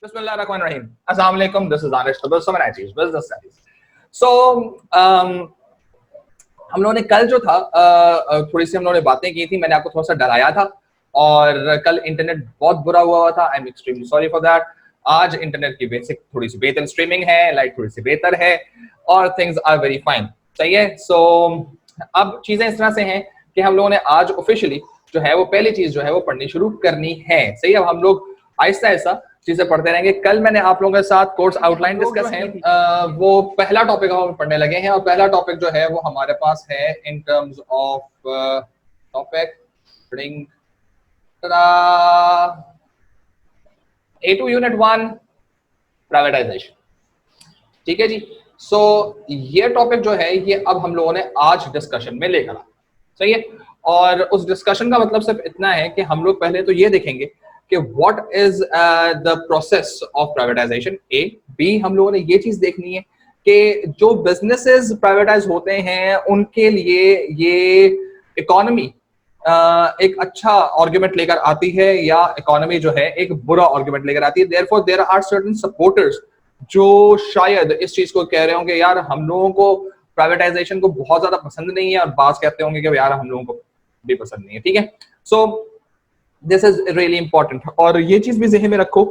बिस्मिल्लाहिर्रहमानिर्रहीम। अस्सलाम वालेकुम, दिस इज आनिश तबल समन आईटीज बिजनेस स्टडीज। सो हम लोगों ने कल जो था थोड़ी सी हम लोगों ने बातें की थी, मैंने आपको थोड़ा सा डराया था और कल इंटरनेट बहुत बुरा हुआ था। I am extremely sorry for that. आज इंटरनेट की बेसिक थोड़ी सी बेहतर स्ट्रीमिंग है, लाइट थोड़ी सी बेहतर है और थिंग्स आर वेरी फाइन। सही है। सो अब चीजें इस तरह से हैं कि हम लोगों ने आज ऑफिशियली जो है वो पहली चीज जो है वो पढ़नी शुरू करनी है। सही है। अब हम लोग आहिस्ता आहिस्ता चीजें पढ़ते रहेंगे। कल मैंने आप लोगों के साथ कोर्स आउटलाइन डिस्कस है, वो पहला टॉपिक हम पढ़ने लगे हैं और पहला टॉपिक जो है वो हमारे पास है in terms of topic A2 unit 1 privatisation. ठीक है जी। सो ये टॉपिक जो है ये अब हम लोगों ने आज डिस्कशन में लेकर आया। सही है। और उस डिस्कशन का मतलब सिर्फ इतना है कि हम लोग पहले तो ये देखेंगे कि what is the process of privatisation. A B हम लोगों ने ये चीज देखनी है कि जो बिजनेसेस प्राइवेटाइज होते हैं उनके लिए ये इकोनॉमी एक अच्छा आर्गुमेंट लेकर आती है या इकोनॉमी जो है एक बुरा आर्गुमेंट लेकर आती है। Therefore there are certain supporters जो शायद इस चीज को कह रहे होंगे यार हम लोगों को प्राइवेटाइजेशन को बहुत ज्यादा पसंद नहीं है, और बात कहते होंगे कि यार हम लोगों को भी पसंद नहीं है। ठीक है। So this is really important. और ये चीज भी ज़हन में रखो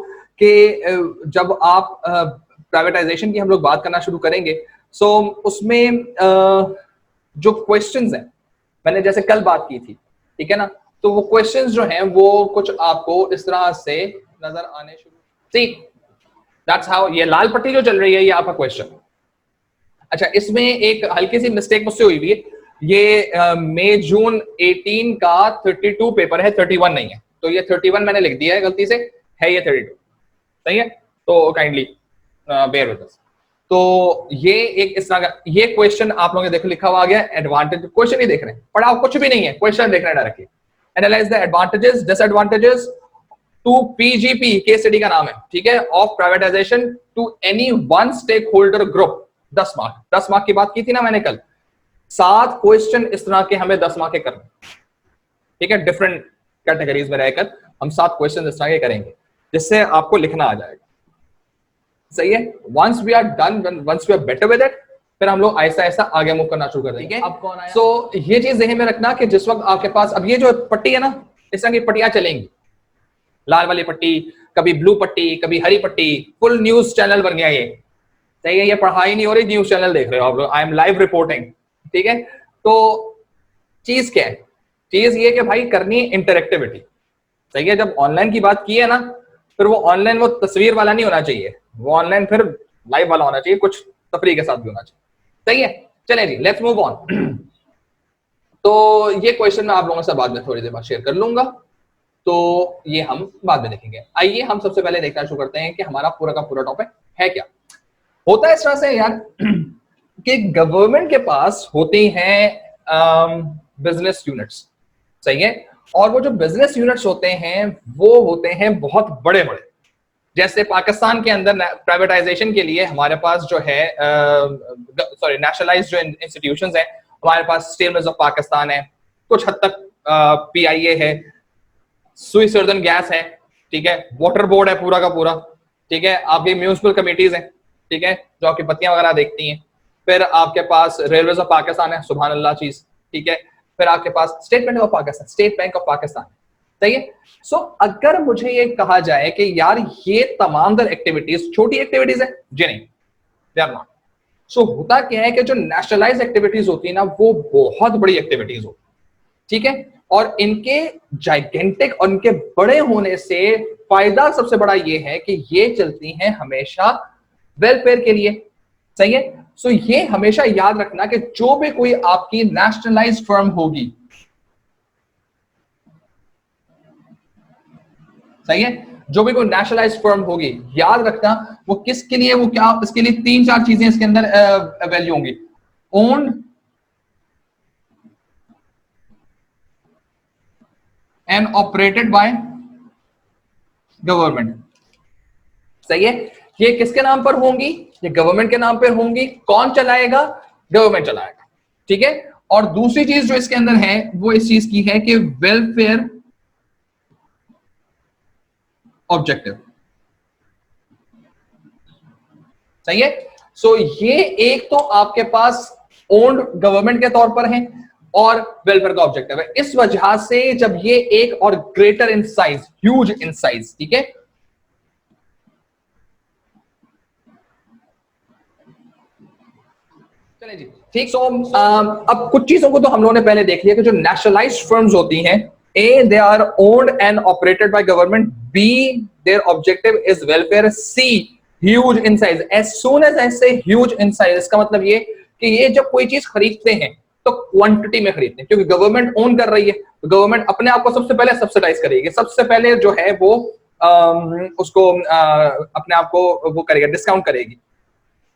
कि जब आप प्राइवेटाइजेशन की हम लोग बात करना शुरू करेंगे सो उसमें जो क्वेश्चंस हैं, मैंने जैसे कल बात की थी, ठीक है ना, तो वो क्वेश्चंस जो हैं वो कुछ आपको इस तरह से नजर आने शुरू। See that's how. ये लाल पट्टी जो चल रही है ये आपका क्वेश्चन। अच्छा, इसमें एक हल्की सी मिस्टेक मुझसे हुई हुई है। ये मई जून 18 का 32 पेपर है, 31 नहीं है। तो ये 31 मैंने लिख दिया है गलती से, है ये 32। सही है। तो काइंडली बेयर विद अस। तो ये एक इस तरह का ये क्वेश्चन आप लोगों ने देखो लिखा हुआ आ गया एडवांटेज। क्वेश्चन ही देख रहे हैं, पढ़ाओ कुछ भी नहीं है, क्वेश्चन देख रहे हैं directly. Analyse the advantages disadvantages to PGP, case study का नाम है, ठीक है, of privatisation to any one stakeholder group. 10 mark, 10 mark की बात की थी ना मैंने कल। 7 क्वेश्चन इस तरह के हमें 10 मार्क के करने, ठीक है, डिफरेंट कैटेगरीज में रहकर हम 7 क्वेश्चन इस तरह के करेंगे जिससे आपको लिखना आ जाएगा। सही है। Once we are done, once we are better with it, फिर हम लोग ऐसा ऐसा आगे मूव करना शुरू कर देंगे। अब कौन आया? सो ये चीज ज़हन में रखना कि जिस वक्त आपके पास अब ये जो पट्टी है ना, इस तरह की पट्टियां चलेंगी, लाल वाली पट्टी, कभी ब्लू पट्टी, कभी हरी पट्टी, फुल न्यूज चैनल बन गया ये। सही है। ये पढ़ाई नहीं हो रही, न्यूज चैनल देख रहे हो आप लोग। I am live reporting. ठीक है। तो चीज क्या है? चीज ये कि भाई करनी है इंटरेक्टिविटी। सही है। जब ऑनलाइन की बात की है ना, फिर वो ऑनलाइन वो तस्वीर वाला नहीं होना चाहिए, वो ऑनलाइन फिर लाइव वाला होना चाहिए, कुछ तफरीह के साथ भी होना चाहिए। सही है। चलें जी, लेट्स मूव ऑन। तो ये क्वेश्चन मैं आप लोगों से बाद में थोड़ी देर बाद शेयर कर लूंगा, तो ये हम बाद में देखेंगे। आइए हम सबसे पहले देखना शुरू करते हैं कि हमारा पूरा का पूरा टॉपिक है क्या। होता है इस तरह से यार कि गवर्नमेंट के पास होती हैं बिजनेस यूनिट्स। सही है। और वो जो बिजनेस यूनिट्स होते हैं वो होते हैं बहुत बड़े बड़े। जैसे पाकिस्तान के अंदर प्राइवेटाइजेशन के लिए हमारे पास जो है सॉरी नेशनलाइज्ड जो इंस्टीट्यूशंस हैं, हमारे पास स्टेट मिल्स ऑफ पाकिस्तान है, कुछ हद तक पीआईए है, सुई सर्जन गैस है, ठीक है, वाटर बोर्ड है पूरा का पूरा, ठीक है, आपकी म्यूनिसिपल कमेटीज हैं, ठीक है, जो आपकी बत्तियां वगैरह देखती हैं। फिर आपके पास रेलवेज ऑफ पाकिस्तान है, सुभान अल्लाह चीज, ठीक है। फिर आपके पास State Bank of Pakistan, State Bank of Pakistan. सही है। सो अगर मुझे ये कहा जाए कि यार ये तमाम दर एक्टिविटीज छोटी एक्टिविटीज है, जी नहीं, दे आर नॉट। सो होता क्या है कि जो नेशनलाइज एक्टिविटीज होती है ना वो बहुत बड़ी एक्टिविटीज होती है, ठीक है, और इनके जाइगेंटिक और इनके बड़े होने से फायदा सबसे बड़ा ये है कि ये चलती हैं हमेशा वेलफेयर के लिए। सही है। सो ये हमेशा याद रखना कि जो भी कोई आपकी नेशनलाइज्ड फर्म होगी, सही है, जो भी कोई नेशनलाइज्ड फर्म होगी, याद रखना वो किसके लिए, वो क्या, इसके लिए 3-4 चीजें इसके अंदर वैल्यू होंगी। Owned and operated by government. सही है। ये किसके नाम पर होंगी? ये गवर्नमेंट के नाम पर होंगी। कौन चलाएगा? गवर्नमेंट चलाएगा। ठीक है। और दूसरी चीज जो इसके अंदर है वो इस चीज की है कि वेलफेयर ऑब्जेक्टिव। सही है। सो ये एक तो आपके पास ओन्ड गवर्नमेंट के तौर पर है और वेलफेयर का ऑब्जेक्टिव है। इस वजह से जब ये एक और greater in size, huge in size, ठीक है, चले जी, ठीक। सो अब कुछ चीजों को तो हम लोगों ने पहले देख लिया कि जो नेशनलाइज्ड फर्म्स होती हैं, A they are owned and operated by government, B their objective is welfare, C huge in size. As soon as ऐसे ह्यूज इन साइज, इसका मतलब ये कि ये जब कोई चीज खरीदते हैं तो क्वांटिटी में खरीदते हैं, क्योंकि गवर्नमेंट ओन कर रही है तो गवर्नमेंट अपने आप को सबसे पहले सब्सिडाइज करेगी, सबसे पहले जो है वो उसको अपने आप को वो करेगा, डिस्काउंट करेगी।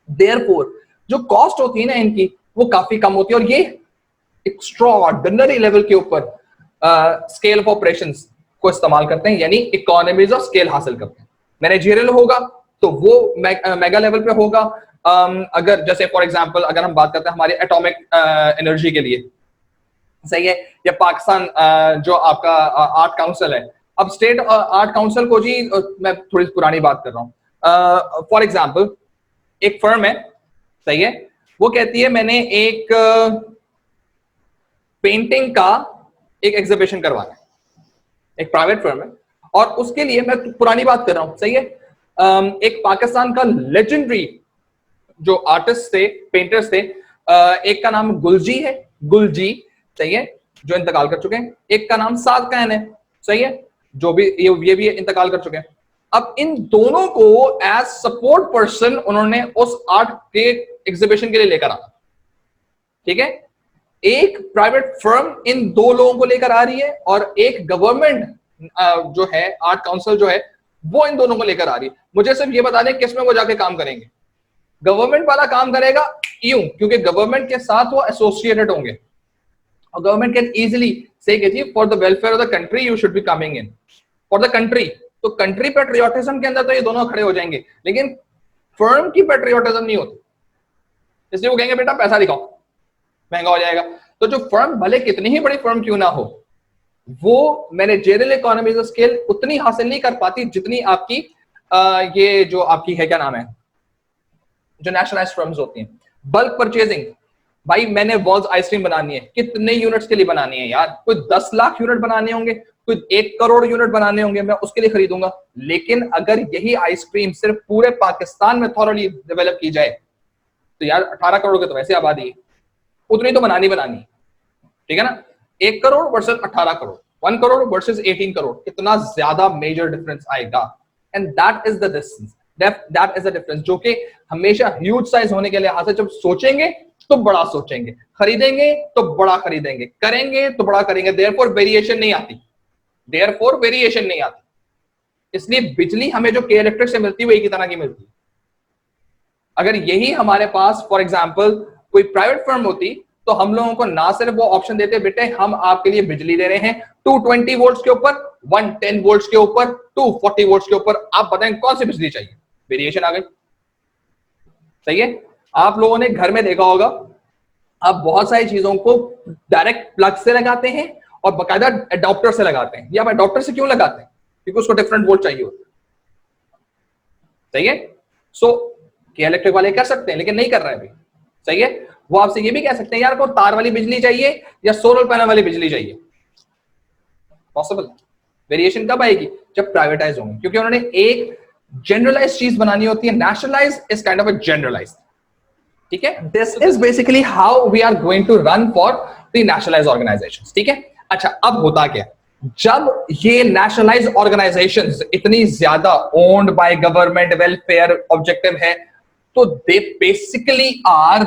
देयरफॉर जो कॉस्ट होती है ना इनकी, वो काफी कम होती है, और ये एक्स्ट्राऑर्डिनरी लेवल के ऊपर स्केल ऑफ ऑपरेशंस को इस्तेमाल करते हैं, यानी इकोनॉमीज ऑफ स्केल हासिल करते हैं। मैनेजरियल होगा तो वो मेगा लेवल पे होगा। अगर जैसे फॉर एग्जांपल अगर हम बात करते हैं हमारी एटॉमिक एनर्जी के लिए, सही है, या पाकिस्तान जो आपका आर्ट काउंसिल है, अब स्टेट आर्ट काउंसिल को जी मैं थोड़ी पुरानी बात कर रहा हूँ। फॉर एग्जांपल एक फर्म है, सही है, वो कहती है मैंने एक पेंटिंग का एक एग्जीबिशन करवाना है, एक प्राइवेट फर्म है, और उसके लिए मैं पुरानी बात कर रहा हूं, सही है, एक पाकिस्तान का लेजेंडरी जो आर्टिस्ट थे, पेंटर्स थे, एक का नाम गुलजी है, गुलजी, सही है, जो इंतकाल कर चुके हैं, एक का नाम साद कैन है, सही है, जो भी ये भी इंतकाल कर चुके हैं। अब इन दोनों को एज सपोर्ट पर्सन उन्होंने उस आर्ट के एग्जीबिशन के लिए लेकर आना, ठीक है। एक प्राइवेट फर्म इन दो लोगों को लेकर आ रही है और एक गवर्नमेंट जो है आर्ट काउंसिल जो है वो इन दोनों को लेकर आ रही है। मुझे सिर्फ ये बता दें किसमें वो जाके काम करेंगे। गवर्नमेंट वाला काम करेगा यूं, क्योंकि गवर्नमेंट के साथ वो एसोसिएटेड होंगे और गवर्नमेंट कैन इजीली से कि जी for the welfare of the country you should be coming in for the country. तो कंट्री पेट्रियोटिज्म के अंदर तो ये दोनों खड़े हो जाएंगे, लेकिन फर्म की पेट्रियोटिज्म नहीं होती, इसलिए वो कहेंगे बेटा पैसा दिखाओ, महंगा हो जाएगा। तो जो फर्म भले कितनी ही बड़ी फर्म क्यों ना हो, वो मैनेजरियल इकोनॉमीज ऑफ स्केल उतनी हासिल नहीं कर पाती जितनी आपकी ये जो आपकी है, क्या नाम है, जो नेशनलाइज्ड फर्म्स होती हैं। बल्क परचेजिंग, भाई मैंने वॉल्स आइसक्रीम बनानी है, कितने यूनिट्स के लिए बनानी है यार, कोई 10 लाख यूनिट बनाने होंगे, कोई 1 करोड़ यूनिट बनाने होंगे, मैं उसके लिए खरीदूंगा। लेकिन अगर यही आइसक्रीम सिर्फ पूरे पाकिस्तान में थॉरली डेवलप की जाए तो यार 18 करोड़ की तो वैसे आबादी है, उतनी तो बनानी, ठीक है ना। 1 करोड़ वर्सेस 18 करोड़, 1 करोड़ वर्सेस 18 करोड़, कितना ज्यादा मेजर डिफरेंस आएगा। And that is the difference, that is the difference जो कि हमेशा ह्यूज साइज होने के लिहाज से जब सोचेंगे तो बड़ा सोचेंगे, खरीदेंगे तो बड़ा खरीदेंगे, करेंगे तो बड़ा करेंगे, देयरफॉर वेरिएशन नहीं आती, देयरफॉर वेरिएशन नहीं आती। इसलिए बिजली हमें जो के इलेक्ट्रिक से मिलती है वो एक ही तरह की मिलती है। अगर यही हमारे पास फॉर एग्जांपल कोई प्राइवेट फर्म होती तो हम लोगों को ना सिर्फ वो ऑप्शन देते, बेटे हम आपके लिए बिजली दे रहे हैं 220 वोल्ट्स के ऊपर, 110 वोल्ट्स के ऊपर, 240 वोल्ट्स के ऊपर, आप बताएं कौन सी बिजली चाहिए, वेरिएशन आ गई, सही है। आप लोगों ने घर में देखा होगा, आप बहुत सारी चीजों को डायरेक्ट प्लग से लगाते हैं और बाकायदा अडॉप्टर से लगाते हैं। या आप अडॉप्टर से क्यों लगाते हैं, क्योंकि उसको डिफरेंट वोल्ट चाहिए होता है, सही है। सो के इलेक्ट्रिक वाले कर सकते हैं लेकिन नहीं कर रहे हैं अभी, सही है। वो आपसे ये भी कह सकते हैं यार को तार वाली बिजली चाहिए या सोलर पैनल वाली बिजली चाहिए, पॉसिबल। वेरिएशन कब आएगी, जब प्राइवेटाइज होंगे, क्योंकि उन्होंने एक जनरलाइज चीज बनानी होती है, nationalise is kind of a generalise, ठीक है। This is basically how we are going to run for the nationalise organisations, ठीक है। अच्छा, अब होता क्या, जब ये नेशनलाइज ऑर्गेनाइजेशंस इतनी ज्यादा owned by government, welfare objective है, तो they basically are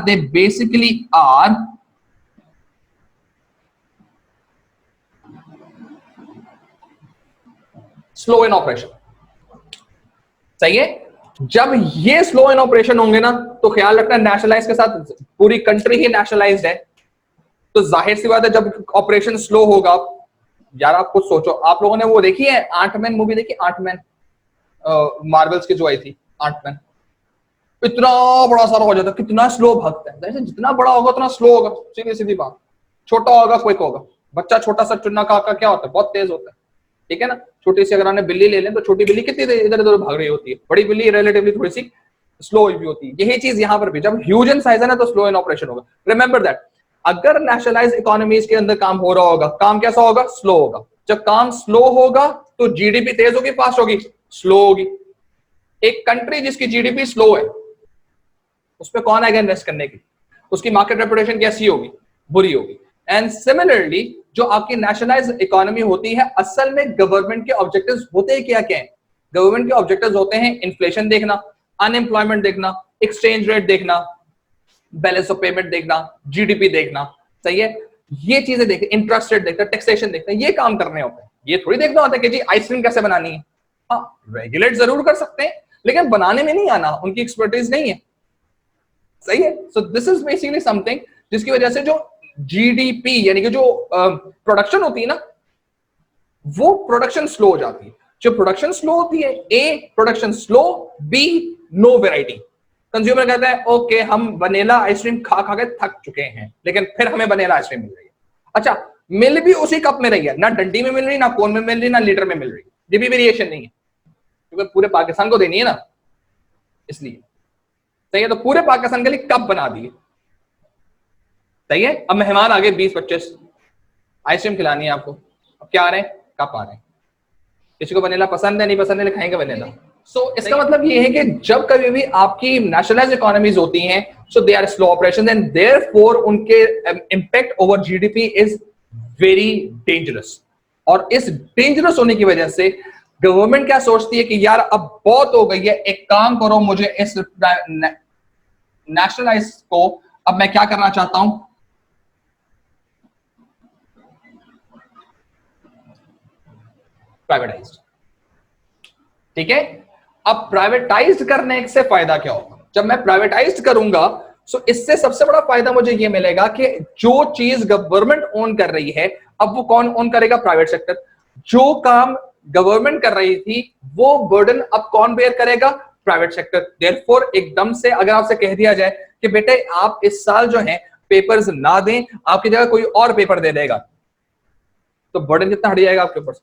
slow in operation, सही है। जब ये स्लो इन ऑपरेशन होंगे ना, तो ख्याल रखना नेशनलाइज के साथ पूरी कंट्री ही नेशनलाइज्ड है, तो जाहिर सी बात है जब ऑपरेशन स्लो होगा, यार आप कुछ सोचो, आप लोगों ने वो देखी है आंटमैन मूवी, देखी आंटमैन, मार्वल्स की जो आई थी आंटमैन, इतना बड़ा सारा हो जाता, कितना स्लो भागता है, जैसे जितना बड़ा होगा उतना स्लो होगा, सीधी सीधी बात। छोटा होगा क्विक होगा, बच्चा छोटा सा चुन्ना का क्या होता है, बहुत तेज होता है, ठीक है ना। छोटी सी अगर हमने बिल्ली ले लें तो छोटी बिल्ली कितनी इधर उधर भाग रही होती है, बड़ी बिल्ली रिलेटिवली थोड़ी सी स्लो भी होती है। यही चीज यहां पर भी, जब ह्यूज इन साइज है ना तो स्लो इन ऑपरेशन होगा। रिमेंबर दैट, अगर नेशनलाइज इकोनॉमीज के अंदर काम हो रहा होगा, काम कैसा होगा? स्लो होगा। जब काम स्लो होगा तो जीडीपी तेज होगी, फास्ट होगी? स्लो होगी। एक कंट्री जिसकी जीडीपी स्लो है, उसमें कौन आएगा इन्वेस्ट करने की? उसकी मार्केट रेपुटेशन कैसी होगी? बुरी होगी। एंड सिमिलरली जो आपकी नेशनलाइज इकोनॉमी होती है, असल में गवर्नमेंट के ऑब्जेक्टिव्स होते हैं क्या क्या है? गवर्नमेंट के ऑब्जेक्टिव्स होते हैं इन्फ्लेशन देखना, अनएम्प्लॉयमेंट देखना, एक्सचेंज रेट देखना, बैलेंस ऑफ पेमेंट देखना, जीडीपी देखना, सही है? ये चीजें देखते, इंटरेस्ट रेट देखते, टैक्सेशन देखते हैं, ये काम करने होते हैं। ये थोड़ी देखना होता है कि जी आइसक्रीम कैसे बनानी है। हाँ, रेगुलेट जरूर कर सकते हैं, लेकिन बनाने में नहीं आना, उनकी एक्सपर्टीज नहीं है, सही है? So this is basically something जिसकी वजह से जो जीडीपी यानी कि जो प्रोडक्शन होती है ना, वो प्रोडक्शन स्लो हो जाती है। जो प्रोडक्शन स्लो होती है, A production slow, B no variety. Consumer कहता है ओके हम वनीला आइसक्रीम खा खा के थक चुके हैं, लेकिन फिर हमें वनीला आइसक्रीम मिल रही है। अच्छा, मिल भी उसी कप में रही है, ना डंडी में मिल रही, ना कोन में मिल रही, ना लीटर में मिल रही, ये भी वेरिएशन नहीं है, क्योंकि पूरे पाकिस्तान को देनी है ना, इसलिए। सही है? तो पूरे पाकिस्तान के लिए कप बना दिए, सही है? अब मेहमान आ गए 20-25, आइसक्रीम खिलानी है आपको, अब क्या आ रहे हैं? कप आ रहे हैं। किसी को वनीला पसंद है, नहीं पसंद है, खाएंगे वनीला। सो इसका मतलब ये है कि जब कभी भी आपकी नेशनलाइज्ड इकोनॉमीज होती हैं, so they are slow operation and therefore उनके impact over GDP is very dangerous. और इस डेंजरस होने की वजह से गवर्नमेंट क्या सोचती है कि यार अब बहुत हो गई है, एक काम करो, मुझे इस नेशनलाइज को अब मैं क्या करना चाहता हूं, प्राइवेटाइज्ड। ठीक है? अब प्राइवेटाइज्ड करने से फायदा क्या होगा? जब मैं प्राइवेटाइज्ड करूंगा, सो इससे सबसे बड़ा फायदा मुझे ये मिलेगा कि जो चीज गवर्नमेंट ओन कर रही है, अब वो कौन ओन करेगा? Private sector. जो काम गवर्नमेंट कर रही थी, वो बर्डन अब कौन बेयर करेगा? Private sector. देयरफॉर एकदम से अगर आपसे कह दिया जाए कि बेटे आप इस साल जो है पेपर्स ना दें, आपकी जगह कोई और पेपर दे देगा, तो बर्डन कितना हट जाएगा आपके ऊपर?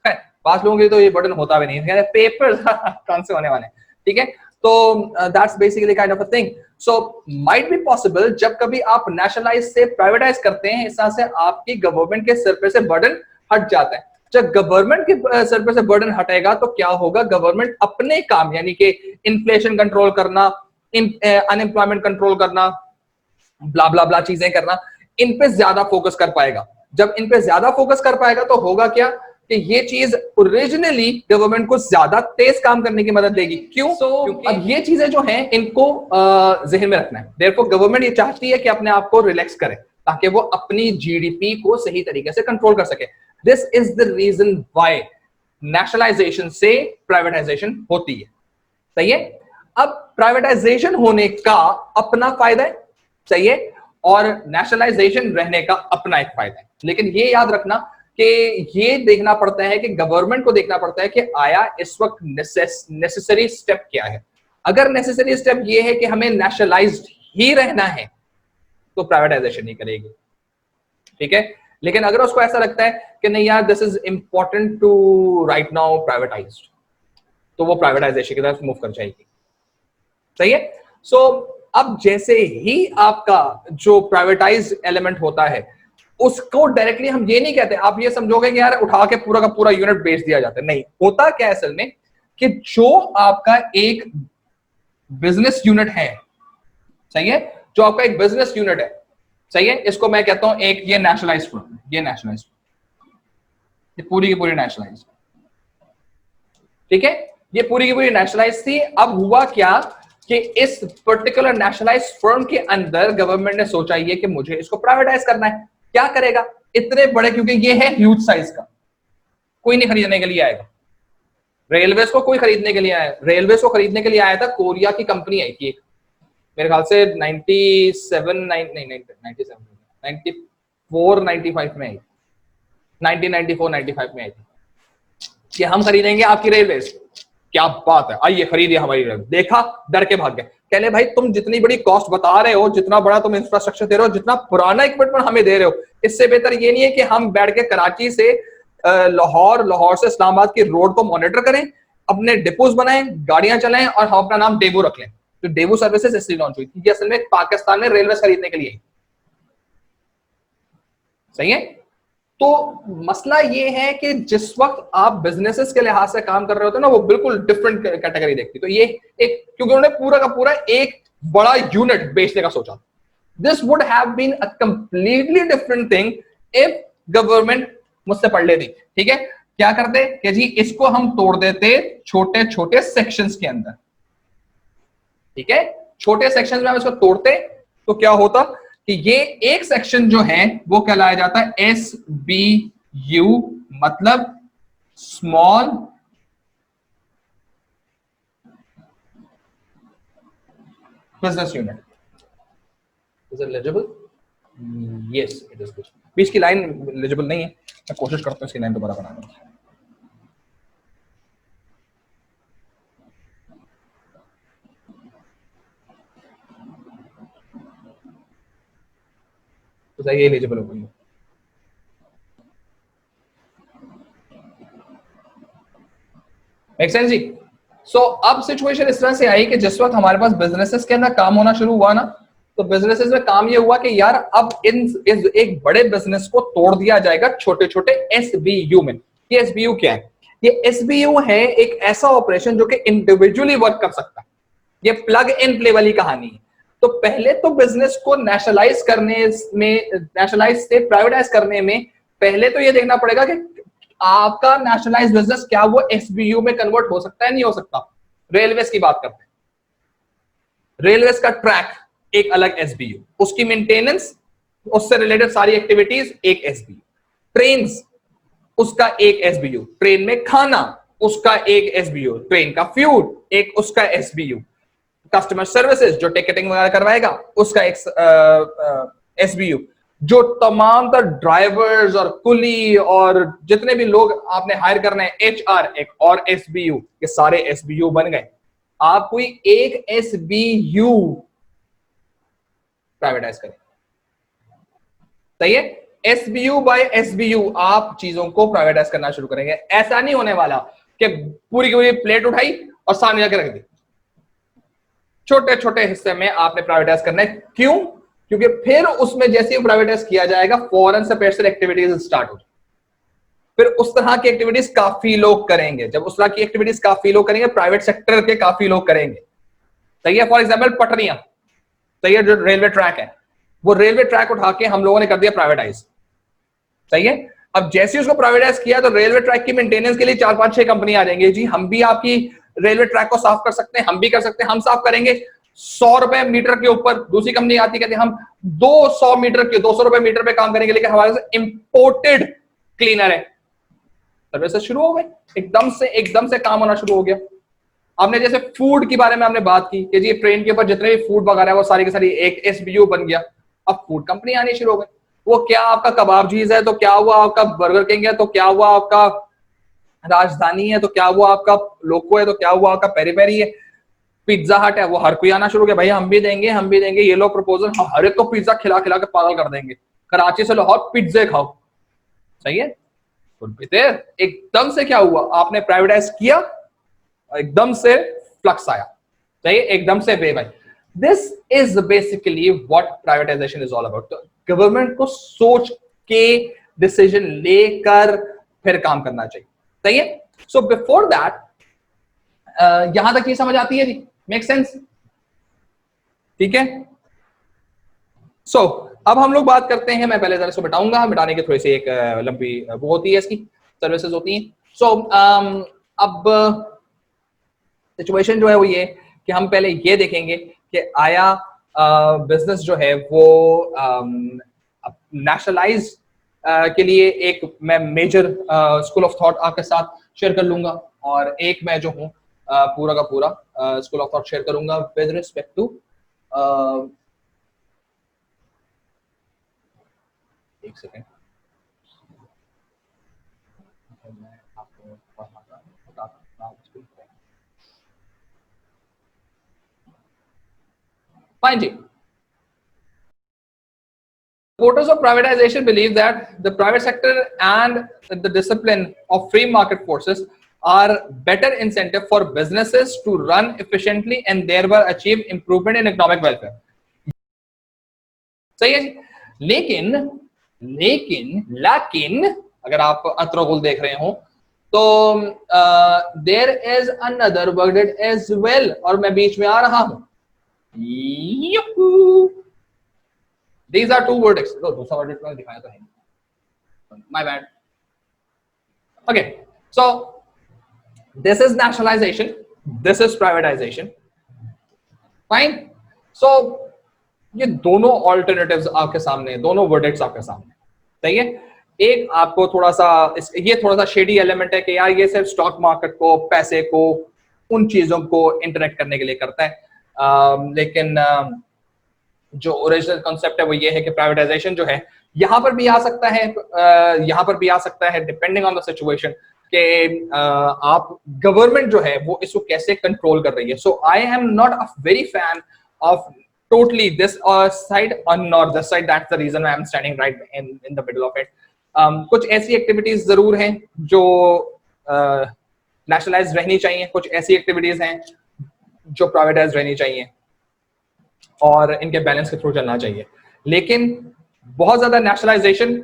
पांच लोगों के लिए तो ये बर्डन होता भी नहीं है, पेपर कौन से होने वाले हैं? ठीक है? तो that's basically kind of a thing. So might be possible जब कभी आप नेशनलाइज से प्राइवेटाइज करते हैं, इस तरह से आपकी गवर्नमेंट के सिर पे से बर्डन हट जाता है। जब गवर्नमेंट के सर पे से बर्डन हटेगा तो क्या होगा? गवर्नमेंट अपने काम यानी कि इन्फ्लेशन कंट्रोल करना, अनएम्प्लॉयमेंट कंट्रोल करना, ब्ला ब्ला ब्ला चीजें करना, इन पे ज्यादा फोकस कर पाएगा। जब इन पे ज्यादा फोकस कर पाएगा तो होगा क्या कि ये चीज ओरिजिनली गवर्नमेंट को ज्यादा तेज काम करने की मदद देगी। क्यों? क्योंकि अब ये चीजें जो हैं इनको जहन में रखना है। देयरफॉर गवर्नमेंट ये चाहती है कि अपने आप को रिलैक्स करे ताकि वो अपनी जीडीपी को सही तरीके से कंट्रोल कर सके। This is the reason why nationalisation से प्राइवेटाइजेशन होती है। सही है? अब प्राइवेटाइजेशन होने का अपना फायदा है, सही है, और नेशनलाइजेशन रहने का अपना एक फायदा है। लेकिन ये याद रखना कि ये देखना पड़ता है कि गवर्नमेंट को देखना पड़ता है कि आया इस वक्त नेसेसरी स्टेप क्या है। अगर नेसेसरी स्टेप ये है कि हमें नेशनलाइज्ड ही रहना है तो प्राइवेटाइजेशन नहीं करेगी। ठीक है? लेकिन अगर उसको ऐसा लगता है कि नहीं यार this is important to write now privatised, तो वो प्राइवेटाइजेशन की तरफ मूव कर जाएगी। सही है? सो अब जैसे ही आपका जो प्राइवेटाइज एलिमेंट होता है उसको डायरेक्टली हम ये नहीं कहते, आप ये समझोगे कि यार उठा के पूरा का पूरा यूनिट बेच दिया जाता है। नहीं, होता क्या असल में कि जो आपका एक बिजनेस यूनिट है, सही है, जो आपका एक बिजनेस यूनिट है, सही है, इसको मैं कहता हूं एक ये नेशनलाइज्ड फर्म, ये नेशनलाइज्ड, ये पूरी की पूरी नेशनलाइज्ड। ठीक है? ये पूरी की पूरी नेशनलाइज थी। अब हुआ क्या कि इस पर्टिकुलर नेशनलाइज्ड फर्म के अंदर गवर्नमेंट ने सोचा ये कि मुझे इसको प्राइवेटाइज करना है। क्या करेगा? इतने बड़े, क्योंकि ये है ह्यूज साइज का, कोई नहीं खरीदने के लिए आएगा। रेलवेज को कोई खरीदने के लिए आया, रेलवेज को खरीदने के लिए आया था कोरिया की कंपनी आई थी एक, मेरे ख्याल से 94-95 में आई, 1994-95 में आई थी कि हम खरीदेंगे आपकी रेलवेज। क्या बात है, आइए खरीदिए हमारी रेलवे। देखा, डर के भाग गए। कहले भाई तुम जितनी बड़ी कॉस्ट बता रहे हो, जितना बड़ा तुम इंफ्रास्ट्रक्चर दे रहे हो, जितना पुराना इक्विपमेंट हमें दे रहे हो, इससे बेहतर ये नहीं है कि हम बैठ के कराची से लाहौर, लाहौर से इस्लामाबाद की रोड को मॉनिटर करें, अपने डिपोज बनाएं, गाड़ियां चलाएं और हम अपना नाम डेबू रख लें। जो डेवू सर्विसेज इसलिए लॉन्च हुई थी, ये असल में पाकिस्तान में रेलवे खरीदने के लिए, सही है। तो मसला ये है कि जिस वक्त आप बिजनेसेस के लिहाज से काम कर रहे होते हैं ना, वो बिल्कुल डिफरेंट कैटेगरी देखती। तो ये एक, क्योंकि उन्होंने पूरा का पूरा एक बड़ा यूनिट बेचने का सोचा। This would have been a completely different thing if government मुझसे पढ़ लेती, ठीक है। क्या करते कि जी इसको हम तोड़ देते छोटे छोटे सेक्शंस के अंदर, ठीक है, छोटे सेक्शंस में हम इसको तोड़ते, तो क्या होता कि ये एक सेक्शन जो है वो कहलाया जाता है SBU, मतलब small business unit. Is it legible? Yes it is. बीच की लाइन लेजिबल नहीं है, मैं कोशिश करता हूं इसकी लाइन दोबारा बनाने की। तो ये एलिजिबल हो गई। मेक सेंस जी? सो अब सिचुएशन इस तरह से आई कि जिस वक्त हमारे पास बिजनेसेस के अंदर काम होना शुरू हुआ ना, तो बिजनेसेस में काम ये हुआ कि यार अब इस एक बड़े बिजनेस को तोड़ दिया जाएगा छोटे छोटे SBU में। ये SBU क्या है? ये SBU है एक ऐसा ऑपरेशन जो कि इंडिविजुअली वर्क कर सकता है। ये प्लग इन प्ले वाली कहानी है। तो पहले तो बिजनेस को नेशनलाइज करने में, नेशनलाइज से प्राइवेटाइज करने में, पहले तो ये देखना पड़ेगा कि आपका नेशनलाइज बिजनेस क्या वो SBU में कन्वर्ट हो सकता है, नहीं हो सकता। रेलवेज की बात करते हैं, रेलवेज का ट्रैक एक अलग SBU, उसकी मेंटेनेंस, उससे रिलेटेड सारी एक्टिविटीज एक SBU, ट्रेन उसका एक SBU, ट्रेन में खाना उसका एक SBU, ट्रेन का फ्यूल एक उसका SBU, कस्टमर सर्विसेज जो टिकटिंग वगैरह करवाएगा उसका एक SBU, जो तमाम तर ड्राइवर्स और कुली और जितने भी लोग आपने हायर करना है HR एक और SBU, ये सारे SBU बन गए। आप कोई एक SBU प्राइवेटाइज करें, सही है। SBU बाय SBU आप चीजों को प्राइवेटाइज करना शुरू करेंगे। ऐसा नहीं होने वाला कि पूरी की पूरी प्लेट उठाई और सामने जाके रख दी। छोटे छोटे हिस्से में आपने प्राइवेटाइज करना है। क्यों? क्योंकि फिर उसमें जैसे ही प्राइवेटाइज किया जाएगा फॉरेन से पेशल एक्टिविटीज स्टार्ट हो जाए, फिर उस तरह की एक्टिविटीज काफी लोग करेंगे। जब उस तरह की एक्टिविटीज काफी लोग करेंगे, प्राइवेट सेक्टर के काफी लोग करेंगे, सही है। फॉर एग्जाम्पल पटरियां, सही है, जो रेलवे ट्रैक है, वो रेलवे ट्रैक उठा के हम लोगों ने कर दिया प्राइवेटाइज, सही है। अब जैसे ही उसको प्राइवेटाइज किया तो रेलवे ट्रैक की मेंटेनेंस के लिए 4-5-6 कंपनी आ जाएंगे, जी हम भी आपकी रेलवे ट्रैक को साफ कर सकते हैं, हम भी कर सकते हैं, हम साफ करेंगे। 100 रुपए मीटर के ऊपर दूसरी कंपनी आती, कहती हम 200 मीटर के 200 रुपए मीटर पे काम करेंगे, लेकिन हमारे पास इंपोर्टेड क्लीनर है। सर्विसेज शुरू हो गई, एकदम से काम होना शुरू हो गया। आपने जैसे फूड के बारे में हमने बात की कि जी ट्रेन के ऊपर जितने भी फूड वगैरह है वो सारी की सारी एक SBU बन गया। अब फूड कंपनी आनी शुरू हो गई। वो क्या आपका कबाब चीज है, तो क्या हुआ आपका बर्गर किंग है, तो क्या हुआ आपका राजधानी है, तो क्या हुआ आपका लोको है, तो क्या हुआ आपका पेरी पेरी है, पिज्जा हट है, वो हर कोई आना शुरू हो गया, भाई हम भी देंगे, हम भी देंगे, ये लो प्रपोजल, हम हर एक को पिज्जा खिला खिला के पागल कर देंगे, कराची से लाहौर पिज्जे खाओ, सही है। एकदम से क्या हुआ, आपने प्राइवेटाइज किया, एकदम से फ्लक्स आया, सही, एकदम से wave I. This is basically what privatisation is all about. तो गवर्नमेंट को सोच के डिसीजन लेकर फिर काम करना चाहिए, सही है। सो बिफोर दैट यहां तक ये समझ आती है जी, मेक सेंस, ठीक है। सो अब हम लोग बात करते हैं, मैं पहले जरा इसको मिटाऊंगा, मिटाने की थोड़ी सी एक लंबी वो होती है, इसकी सर्विसेज होती हैं। सो अब सिचुएशन जो है वो ये कि हम पहले ये देखेंगे कि आया बिजनेस जो है वो नेशनलाइज के लिए एक मैं मेजर स्कूल ऑफ थॉट आपके साथ शेयर कर लूंगा, और एक मैं जो हूँ पूरा का पूरा स्कूल ऑफ थॉट शेयर करूंगा विद रिस्पेक्ट टू एक सेकेंड, मैं आपको बताता हूँ। फाइन जी। Supporters of privatization believe that the private sector and the discipline of free market forces are better incentive for businesses to run efficiently and thereby achieve improvement in economic welfare. सही है जी। लेकिन अगर आप अत्रगुल देख रहे हो तो there is another word as well, और मैं बीच में आ रहा हूं। These are two verdicts. No, दूसरा verdict मैंने दिखाया तो है। My bad. Okay, so this is nationalization, this is privatization. Fine. So ये दोनों alternatives आपके सामने, दोनों verdicts आपके सामने, सही है। एक आपको थोड़ा सा ये थोड़ा सा शेडी एलिमेंट है कि यार ये सिर्फ स्टॉक मार्केट को, पैसे को, उन चीजों को इंटरेक्ट करने के लिए करता है, लेकिन जो ओरिजिनल कॉन्सेप्ट है वो ये है कि प्राइवेटाइजेशन जो है यहाँ पर भी आ सकता है, डिपेंडिंग ऑन द सिचुएशन, कि आप गवर्नमेंट जो है वो इसको कैसे कंट्रोल कर रही है। So I am not a very fan of totally this side or not this side. That's the reason I am standing right in the middle of it. कुछ ऐसी एक्टिविटीज जरूर हैं जो नेशनलाइज रहनी चाहिए, कुछ ऐसी एक्टिविटीज हैं जो प्राइवेटाइज रहनी चाहिए और इनके बैलेंस के थ्रू चलना चाहिए। लेकिन बहुत ज्यादा नेशनलाइजेशन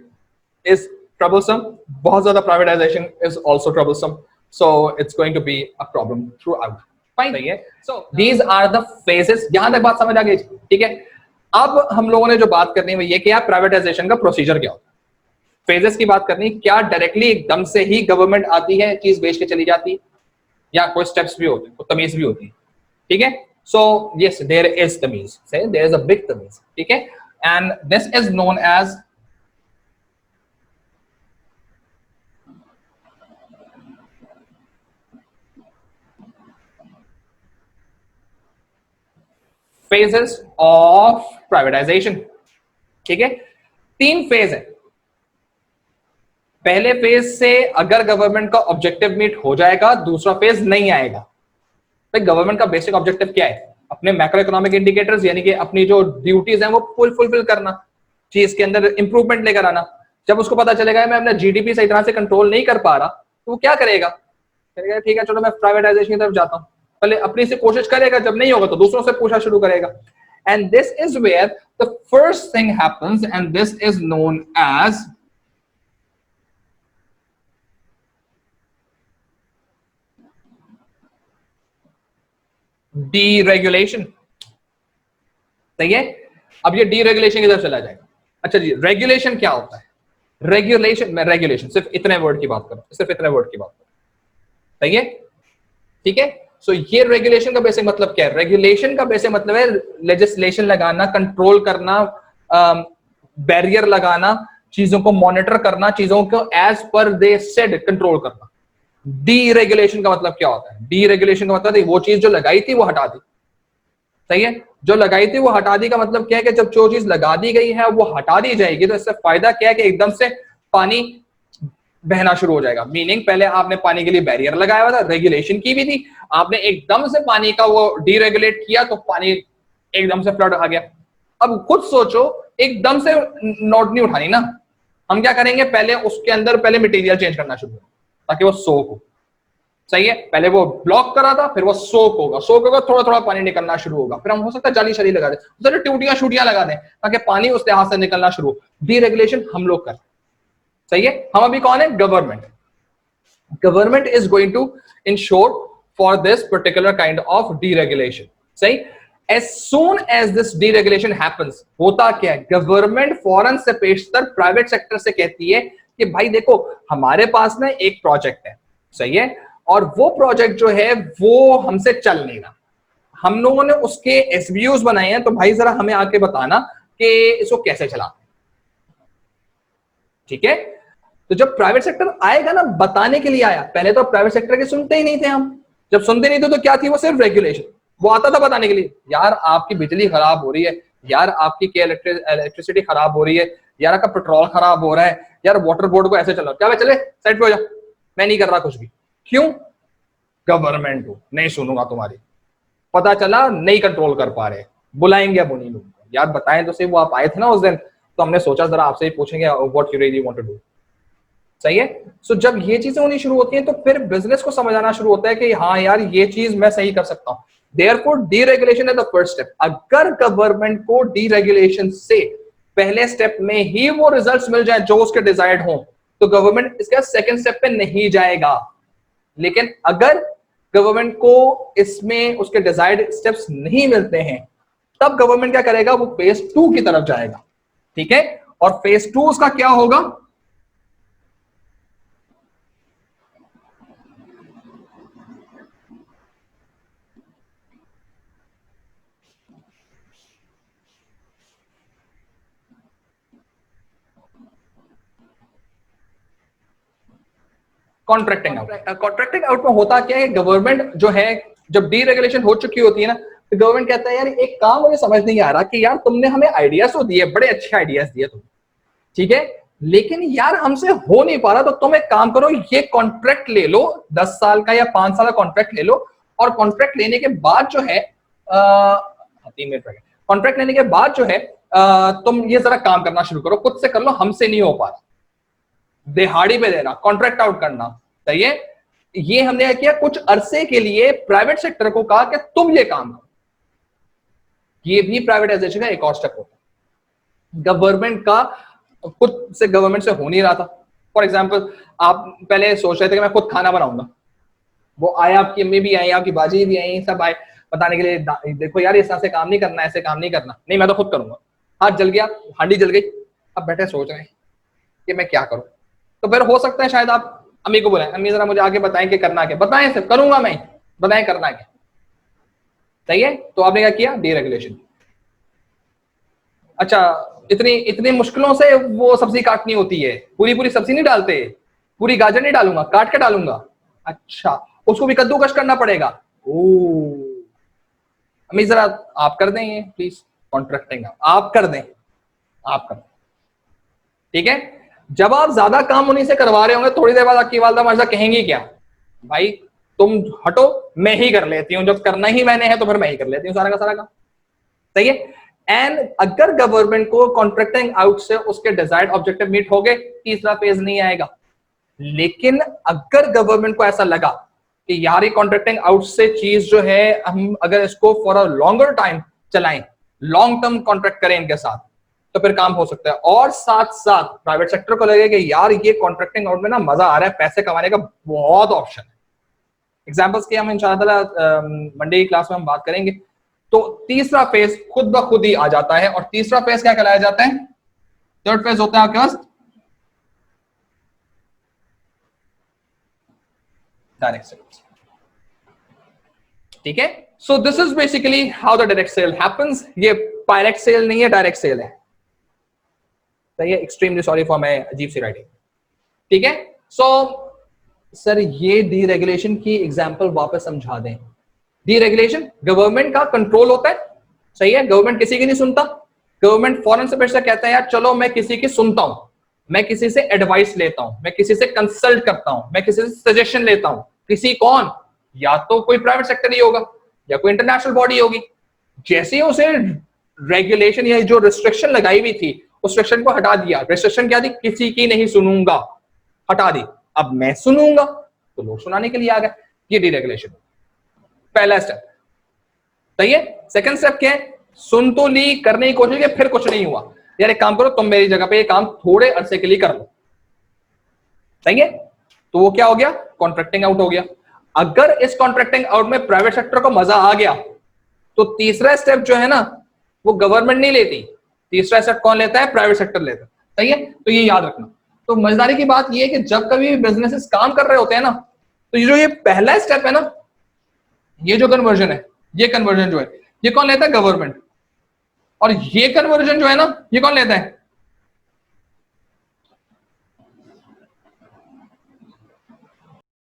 इज ट्रबलसम, बहुत ज्यादा privatization is also troublesome, so it's going to be a problem throughout. Fine है। So these are the phases. यहां तक बात समझ आ गई, ठीक है। अब हम लोगों ने जो बात करनी है वो ये कि यार प्राइवेटाइजेशन का प्रोसीजर क्या होता है, फेजेस की बात करनी। क्या डायरेक्टली एकदम से ही गवर्नमेंट आती है, चीज बेच के चली जाती है, या कोई स्टेप्स भी होते हैं, कोई तमीज भी होती है, ठीक है। सो यस, देयर इज तमीज, से देयर इज अ बिग तमीज, ठीक है। And this is known as phases of privatization, ठीक है। 3 फेज है। पहले फेज से अगर गवर्नमेंट का ऑब्जेक्टिव मीट हो जाएगा, दूसरा फेज नहीं आएगा। तो गवर्नमेंट का बेसिक ऑब्जेक्टिव क्या है? अपने मैक्रो इकोनॉमिक इंडिकेटर्स यानी कि अपनी जो ड्यूटीज हैं वो फुलफिल करना, चीज के अंदर इंप्रूवमेंट लेकर आना। जब उसको पता चलेगा मैं अपना जीडीपी सही तरह से कंट्रोल नहीं कर पा रहा, तो वो क्या करेगा? करेगा ठीक है चलो मैं प्राइवेटाइजेशन की तरफ जाता हूं। पहले अपनी से कोशिश करेगा, जब नहीं होगा तो दूसरों से पूछना शुरू करेगा। And this is where the first thing happens, and this is known as deregulation. सही है। अब ये डीरेगुलेशन की तरफ चला जाएगा। अच्छा जी, रेगुलेशन क्या होता है? रेगुलेशन, मैं रेगुलेशन सिर्फ इतने वर्ड की बात करूं, सही है, ठीक है। सो ये रेगुलेशन का बेसिक मतलब क्या है? रेगुलेशन का बेसिक मतलब है लेजिस्लेशन लगाना, कंट्रोल करना, बैरियर लगाना, चीजों को मॉनिटर करना, चीजों को एज पर दे सेड कंट्रोल करना। डीरेगुलेशन का मतलब क्या होता है? डीरेगुलेशन का मतलब वो चीज जो लगाई थी वो हटा दी, सही है। जो लगाई थी वो हटा दी का मतलब क्या है कि जब जो चीज लगा दी गई है वो हटा दी जाएगी, तो इससे फायदा क्या है कि एकदम से पानी बहना शुरू हो जाएगा। मीनिंग पहले आपने पानी के लिए बैरियर लगाया हुआ था, रेगुलेशन की भी थी, आपने एकदम से पानी का वो डीरेगुलेट किया तो पानी एकदम से फ्लड आ गया। अब खुद सोचो, एकदम से नोट नहीं उठानी ना, हम क्या करेंगे? पहले उसके अंदर पहले मटेरियल चेंज करना शुरू करें ताकि वो सोक हो, सही है। पहले वो ब्लॉक करा था, फिर वो सोक होगा, थोड़ा थोड़ा पानी निकलना शुरू होगा, फिर हम हो सकता है जाली शरी लगा दें, टूटियां शूटियां लगा दें ताकि पानी उस लिहाज से निकलना शुरू हो। डीरेगुलेशन हम लोग करते, सही है। हम अभी कौन है? Government is going to ensure for this particular kind of deregulation, सही। As soon as this deregulation happens, होता क्या है? गवर्नमेंट फौरन से पेशतर प्राइवेट सेक्टर से कहती है कि भाई देखो हमारे पास ना एक प्रोजेक्ट है, सही है, और वो प्रोजेक्ट जो है वो हमसे चल नहीं रहा, हम लोगों ने उसके एसबीयूज बनाए हैं, तो भाई जरा हमें आके बताना कि इसको कैसे चलाते हैं, ठीक है। तो जब प्राइवेट सेक्टर आएगा ना, बताने के लिए आया। पहले तो प्राइवेट सेक्टर के सुनते ही नहीं थे हम, जब सुनते नहीं थे तो क्या थी? वो सिर्फ रेगुलेशन। वो आता था बताने के लिए, यार आपकी बिजली खराब हो रही है, यार आपकी इलेक्ट्रिसिटी खराब हो रही है, यार आपका पेट्रोल खराब हो रहा है, यार वाटर बोर्ड को ऐसे चलाओ। क्या मैं चले साइड पे हो जा, मैं नहीं कर रहा कुछ भी। क्यों? गवर्नमेंट हो, नहीं सुनूंगा तुम्हारी। पता चला नहीं कंट्रोल कर पा रहे, बुलाएंगे अब उन्हीं लोगों को। यार बताएं तो सही, वो आप आए थे ना उस दिन, तो हमने सोचा जरा आपसे ही पूछेंगे what you really want to do, सही है। सो जब ये चीजें होनी शुरू होती हैं तो फिर बिजनेस को समझ आना शुरू होता है कि हाँ यार ये चीज मैं सही कर सकता हूं। Therefore deregulation is the first step. अगर गवर्नमेंट को डीरेगुलेशन से पहले स्टेप में ही वो रिजल्ट्स मिल जाए जो उसके डिजायर्ड हो, तो गवर्नमेंट इसका सेकंड स्टेप पे नहीं जाएगा। लेकिन अगर गवर्नमेंट को इसमें उसके डिजायर्ड स्टेप्स नहीं मिलते हैं, तब गवर्नमेंट क्या करेगा, वो फेज 2 की तरफ जाएगा। ठीक है, और फेज 2 उसका क्या होगा, कॉन्ट्रैक्टिंग आउट। कॉन्ट्रैक्टिंग आउट में होता क्या है, गवर्नमेंट जो है जब डीरेगुलेशन हो चुकी होती है ना, तो गवर्नमेंट कहता है यार एक काम मुझे समझ नहीं आ रहा कि यार तुमने हमें आइडियाज तो दिए, बड़े अच्छे आइडियाज दिए तुम, ठीक है, लेकिन यार हमसे हो नहीं पा रहा, तो तुम एक काम करो, ये कॉन्ट्रैक्ट ले लो, 10 साल का या 5 साल का कॉन्ट्रैक्ट ले लो, और कॉन्ट्रैक्ट लेने के बाद जो है 3 मिनट कॉन्ट्रैक्ट लेने के बाद जो है तुम ये जरा काम करना शुरू करो, खुद से कर लो, हमसे नहीं हो पा रहा, दिहाड़ी पे देना, कॉन्ट्रैक्ट आउट करना। सही है, ये हमने किया कुछ अरसे के लिए, प्राइवेट सेक्टर को कहा कि तुम ये काम करो। ये भी प्राइवेटाइजेशन का एक और स्टेप होता है। गवर्नमेंट का खुद से गवर्नमेंट से हो नहीं रहा था। फॉर एग्जाम्पल, आप पहले सोच रहे थे कि मैं खुद खाना बनाऊंगा, वो आया, आपकी अम्मी भी आई, आपकी बाजी भी आई, सब आए बताने के लिए, देखो यार इस तरह से काम नहीं करना, ऐसे काम नहीं करना, नहीं मैं तो खुद करूंगा। हाथ जल गया, हांडी जल गई, अब बैठे सोच रहे हैं कि मैं क्या करूं। तो फिर हो सकता है शायद आप अम्मी को बुलाएं, अम्मी जरा मुझे आगे बताएं कि करना क्या, बताएं सिर्फ, करूंगा मैं, बताएं करना क्या। सही है, तो आपने क्या किया, डीरेगुलेशन। अच्छा, इतनी इतनी मुश्किलों से वो सब्जी काटनी होती है, पूरी पूरी सब्जी नहीं डालते, पूरी गाजर नहीं डालूंगा, काट के डालूंगा। अच्छा, उसको भी कद्दूकस करना पड़ेगा। ओ अम्मी जरा आप कर दें प्लीज, कॉन्ट्रैक्टिंग आप कर दें, आप कर दें। ठीक है, जब आप ज्यादा काम उन्हीं से करवा रहे होंगे, थोड़ी देर बाद आपकी वालदा माशा कहेंगी क्या, भाई तुम हटो, मैं ही कर लेती हूँ, जब करना ही मैंने है तो फिर मैं ही कर लेती हूँ सारा का सारा काम। सही है। एंड अगर गवर्नमेंट को कॉन्ट्रैक्टिंग आउट से उसके डिजायर्ड ऑब्जेक्टिव मीट हो गए, तीसरा फेज नहीं आएगा। लेकिन अगर गवर्नमेंट को ऐसा लगा कि यार ये कॉन्ट्रैक्टिंग आउट से चीज जो है, हम अगर इसको फॉर अ लॉन्गर टाइम चलाएं, लॉन्ग टर्म कॉन्ट्रैक्ट करें इनके साथ, तो फिर काम हो सकता है। और साथ साथ प्राइवेट सेक्टर को लगे कि यार ये कॉन्ट्रैक्टिंग आउट में ना मजा आ रहा है, पैसे कमाने का बहुत ऑप्शन है। एग्जाम्पल्स के हम इंशाल्लाह मंडे की क्लास में हम बात करेंगे। तो तीसरा फेज खुद ब खुद ही आ जाता है, और तीसरा फेज क्या कहलाया जाता है, थर्ड फेज होता है आपके पास डायरेक्ट सेल्स। ठीक है, so this is basically how the direct sale happens. ये डायरेक्ट सेल नहीं है, डायरेक्ट सेल है। सही है, एक्सट्रीमली सॉरी फॉर माय अजीब सी राइटिंग। ठीक है, सो सर ये डीरेगुलेशन की एग्जांपल वापस समझा दें। डीरेगुलेशन गवर्नमेंट का कंट्रोल होता है, सही है, गवर्नमेंट किसी की नहीं सुनता। गवर्नमेंट फौरन से पैसा कहता है यार चलो मैं किसी की सुनता हूं, मैं किसी से एडवाइस लेता हूं, मैं किसी से कंसल्ट करता हूं, मैं किसी से सजेशन लेता हूं। किसी कौन, या तो कोई प्राइवेट सेक्टर ही होगा या कोई इंटरनेशनल बॉडी होगी। जैसे ही उसे रेगुलेशन या जो रिस्ट्रिक्शन लगाई हुई थी, उस रिस्ट्रिक्शन को हटा दिया। रिस्ट्रिक्शन क्या थी, किसी की नहीं सुनूंगा, हटा दी, अब मैं सुनूंगा, तो लोग सुनाने के लिए आ गए। ये डीरेगुलेशन पहला स्टेप। सही है। सेकंड स्टेप क्या है, सुन तो ली, करने की कोशिश की, फिर कुछ नहीं हुआ, यार एक काम करो तुम मेरी जगह पे ये काम थोड़े अरसे के लिए कर लो। सही है, तो वो क्या हो गया, कॉन्ट्रैक्टिंग आउट हो गया। अगर इस कॉन्ट्रैक्टिंग आउट में प्राइवेट सेक्टर को मजा आ गया, तो तीसरा स्टेप जो है ना, वो गवर्नमेंट नहीं लेती, तीसरा स्टेप कौन लेता है, प्राइवेट सेक्टर लेता है। सही है, तो ये याद रखना। तो मजेदारी की बात ये है कि जब कभी भी बिजनेसेस काम कर रहे होते हैं ना, तो ये जो ये पहला स्टेप है ना, ये जो कन्वर्जन है, ये कन्वर्जन जो है, ये कौन लेता है, गवर्नमेंट। और ये कन्वर्जन जो है ना, ये कौन लेता है,